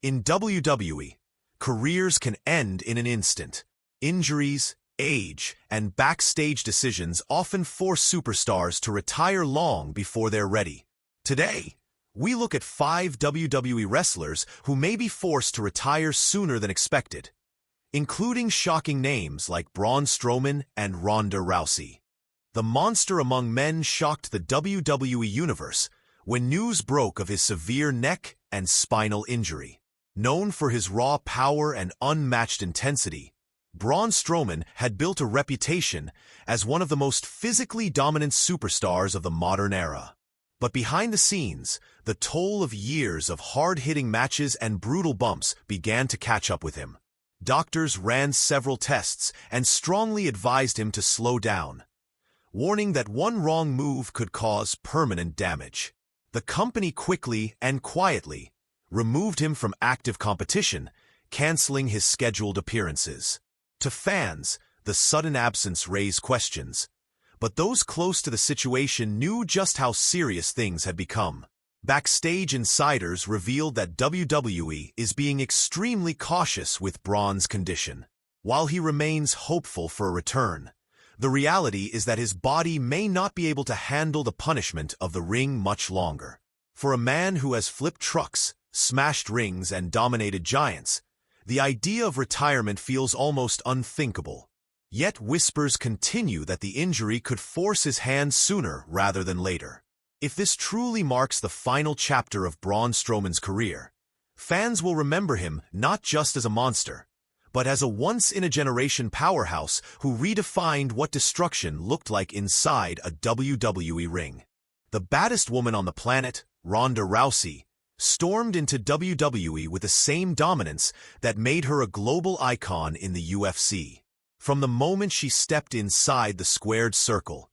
In WWE, careers can end in an instant. Injuries, age, and backstage decisions often force superstars to retire long before they're ready. Today, we look at 5 WWE wrestlers who may be forced to retire sooner than expected, including shocking names like Braun Strowman and Ronda Rousey. The monster among men shocked the WWE universe when news broke of his severe neck and spinal injury. Known for his raw power and unmatched intensity, Braun Strowman had built a reputation as one of the most physically dominant superstars of the modern era. But behind the scenes, the toll of years of hard-hitting matches and brutal bumps began to catch up with him. Doctors ran several tests and strongly advised him to slow down, warning that one wrong move could cause permanent damage. The company quickly and quietly removed him from active competition, canceling his scheduled appearances. To fans, the sudden absence raised questions, but those close to the situation knew just how serious things had become. Backstage insiders revealed that WWE is being extremely cautious with Braun's condition. While he remains hopeful for a return, the reality is that his body may not be able to handle the punishment of the ring much longer. For a man who has flipped trucks, smashed rings, and dominated giants, the idea of retirement feels almost unthinkable. Yet whispers continue that the injury could force his hand sooner rather than later. If this truly marks the final chapter of Braun Strowman's career, fans will remember him not just as a monster, but as a once-in-a-generation powerhouse who redefined what destruction looked like inside a WWE ring. The baddest woman on the planet, Ronda Rousey, stormed into WWE with the same dominance that made her a global icon in the UFC. From the moment she stepped inside the squared circle,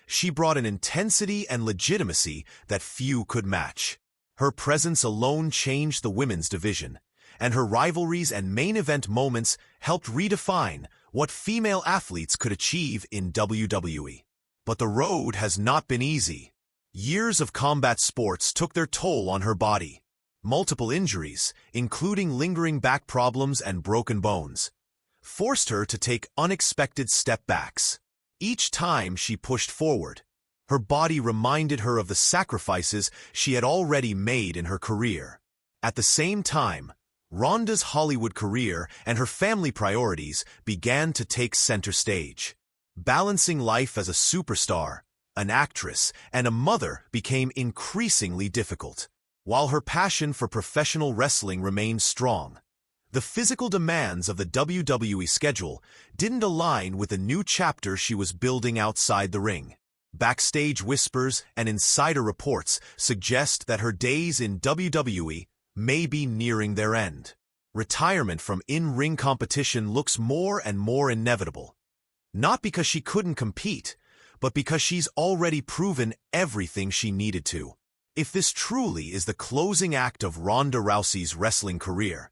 she brought an intensity and legitimacy that few could match. Her presence alone changed the women's division, and her rivalries and main event moments helped redefine what female athletes could achieve in WWE. But the road has not been easy. Years of combat sports took their toll on her body. Multiple injuries, including lingering back problems and broken bones, forced her to take unexpected step-backs. Each time she pushed forward, her body reminded her of the sacrifices she had already made in her career. At the same time, Ronda's Hollywood career and her family priorities began to take center stage. Balancing life as a superstar, an actress, and a mother became increasingly difficult. While her passion for professional wrestling remained strong, the physical demands of the WWE schedule didn't align with the new chapter she was building outside the ring. Backstage whispers and insider reports suggest that her days in WWE may be nearing their end. Retirement from in-ring competition looks more and more inevitable, not because she couldn't compete, but because she's already proven everything she needed to. If this truly is the closing act of Ronda Rousey's wrestling career,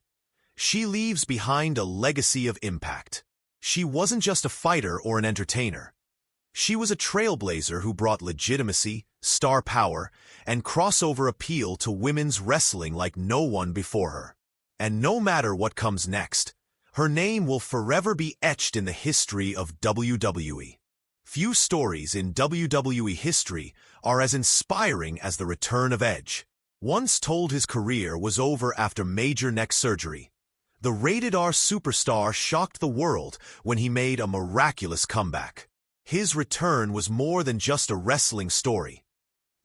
she leaves behind a legacy of impact. She wasn't just a fighter or an entertainer. She was a trailblazer who brought legitimacy, star power, and crossover appeal to women's wrestling like no one before her. And no matter what comes next, her name will forever be etched in the history of WWE. Few stories in WWE history are as inspiring as the return of Edge. Once told his career was over after major neck surgery, the rated-R superstar shocked the world when he made a miraculous comeback. His return was more than just a wrestling story.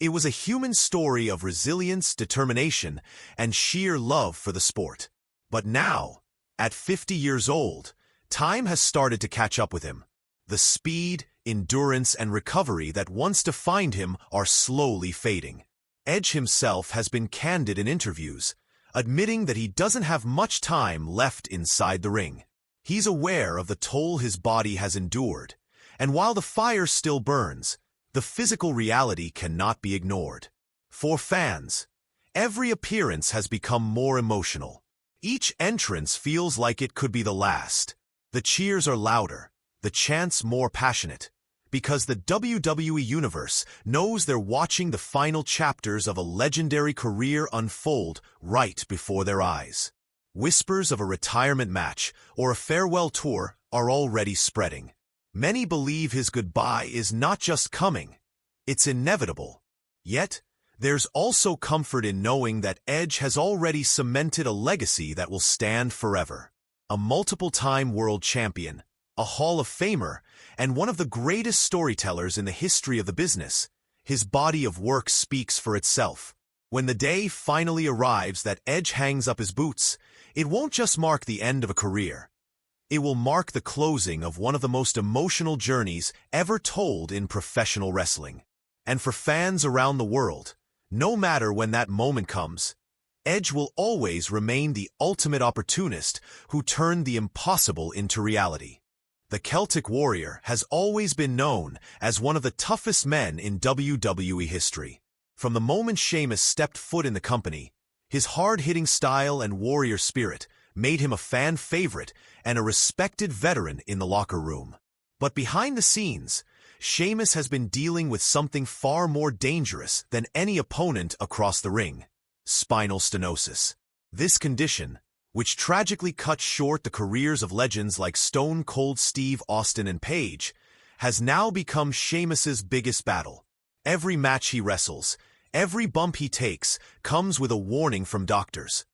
It was a human story of resilience, determination, and sheer love for the sport. But now, at 50 years old, time has started to catch up with him. The speed, endurance, and recovery that once defined him are slowly fading. Edge himself has been candid in interviews, admitting that he doesn't have much time left inside the ring. He's aware of the toll his body has endured, and while the fire still burns, the physical reality cannot be ignored. For fans, every appearance has become more emotional. Each entrance feels like it could be the last. The cheers are louder, the chants more passionate, because the WWE Universe knows they're watching the final chapters of a legendary career unfold right before their eyes. Whispers of a retirement match or a farewell tour are already spreading. Many believe his goodbye is not just coming, it's inevitable. Yet, there's also comfort in knowing that Edge has already cemented a legacy that will stand forever. A multiple-time world champion, a Hall of Famer, and one of the greatest storytellers in the history of the business, his body of work speaks for itself. When the day finally arrives that Edge hangs up his boots, it won't just mark the end of a career. It will mark the closing of one of the most emotional journeys ever told in professional wrestling. And for fans around the world, no matter when that moment comes, Edge will always remain the ultimate opportunist who turned the impossible into reality. The Celtic Warrior has always been known as one of the toughest men in WWE history. From the moment Sheamus stepped foot in the company, his hard-hitting style and warrior spirit made him a fan favorite and a respected veteran in the locker room. But behind the scenes, Sheamus has been dealing with something far more dangerous than any opponent across the ring: spinal stenosis. This condition, which tragically cut short the careers of legends like Stone Cold Steve Austin and Paige, has now become Sheamus's biggest battle. Every match he wrestles, every bump he takes, comes with a warning from doctors.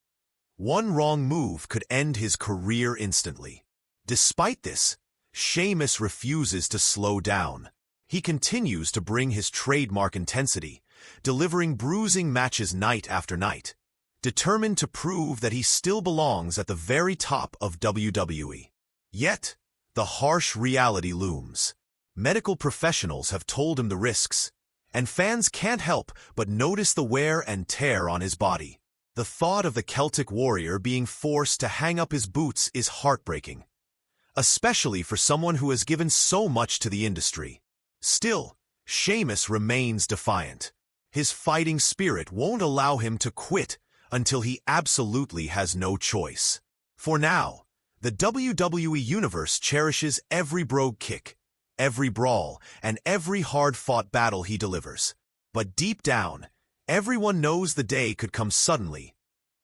One wrong move could end his career instantly. Despite this, Sheamus refuses to slow down. He continues to bring his trademark intensity, delivering bruising matches night after night, determined to prove that he still belongs at the very top of WWE. Yet, the harsh reality looms. Medical professionals have told him the risks, and fans can't help but notice the wear and tear on his body. The thought of the Celtic Warrior being forced to hang up his boots is heartbreaking, especially for someone who has given so much to the industry. Still, Sheamus remains defiant. His fighting spirit won't allow him to quit until he absolutely has no choice. For now, the WWE Universe cherishes every brogue kick, every brawl, and every hard-fought battle he delivers. But deep down, everyone knows the day could come suddenly.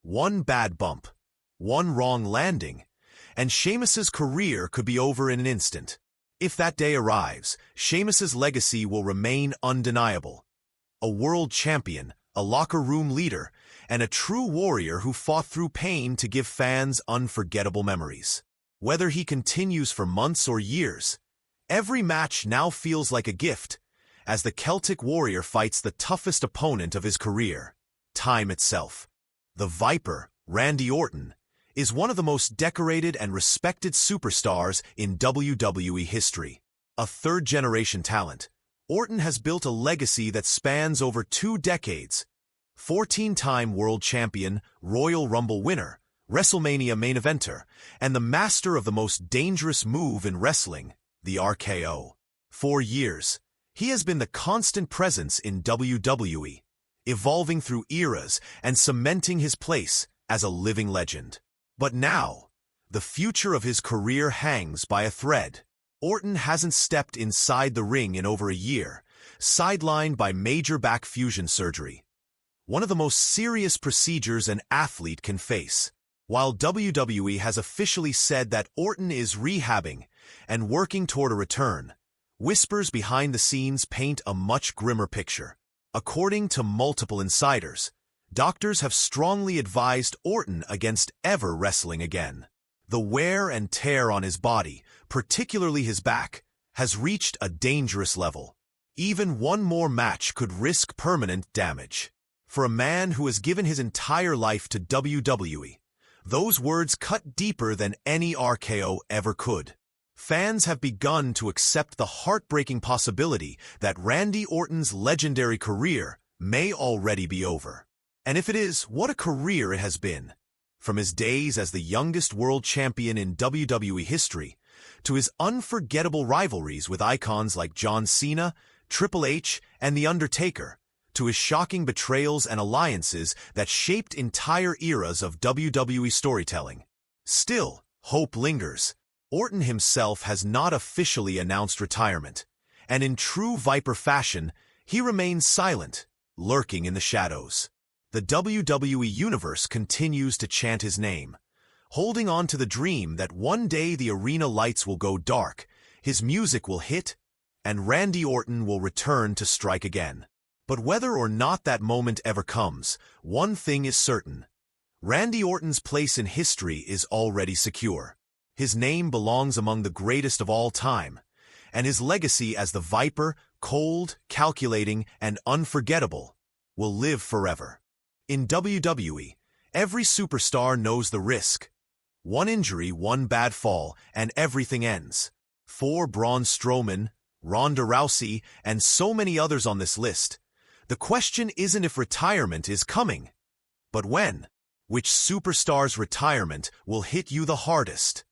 One bad bump, one wrong landing, and Sheamus's career could be over in an instant. If that day arrives, Sheamus's legacy will remain undeniable. A world champion, a locker room leader, and a true warrior who fought through pain to give fans unforgettable memories. Whether he continues for months or years, every match now feels like a gift, as the Celtic Warrior fights the toughest opponent of his career, time itself. The Viper, Randy Orton, is one of the most decorated and respected superstars in WWE history. A third-generation talent, Orton has built a legacy that spans over 2 decades. 14-time world champion, Royal Rumble winner, WrestleMania main eventer, and the master of the most dangerous move in wrestling, the RKO. For years, he has been the constant presence in WWE, evolving through eras and cementing his place as a living legend. But now, the future of his career hangs by a thread. Orton hasn't stepped inside the ring in over a year, sidelined by major back fusion surgery, one of the most serious procedures an athlete can face. While WWE has officially said that Orton is rehabbing and working toward a return, whispers behind the scenes paint a much grimmer picture. According to multiple insiders, doctors have strongly advised Orton against ever wrestling again. The wear and tear on his body, particularly his back, has reached a dangerous level. Even one more match could risk permanent damage. For a man who has given his entire life to WWE, those words cut deeper than any RKO ever could. Fans have begun to accept the heartbreaking possibility that Randy Orton's legendary career may already be over. And if it is, what a career it has been. From his days as the youngest world champion in WWE history, to his unforgettable rivalries with icons like John Cena, Triple H, and The Undertaker, to his shocking betrayals and alliances that shaped entire eras of WWE storytelling. Still, hope lingers. Orton himself has not officially announced retirement, and in true Viper fashion, he remains silent, lurking in the shadows. The WWE Universe continues to chant his name, holding on to the dream that one day the arena lights will go dark, his music will hit, and Randy Orton will return to strike again. But whether or not that moment ever comes, one thing is certain. Randy Orton's place in history is already secure. His name belongs among the greatest of all time, and his legacy as the Viper, cold, calculating, and unforgettable, will live forever. In WWE, every superstar knows the risk. One injury, one bad fall, and everything ends. For Braun Strowman, Ronda Rousey, and so many others on this list, the question isn't if retirement is coming, but when. Which superstar's retirement will hit you the hardest?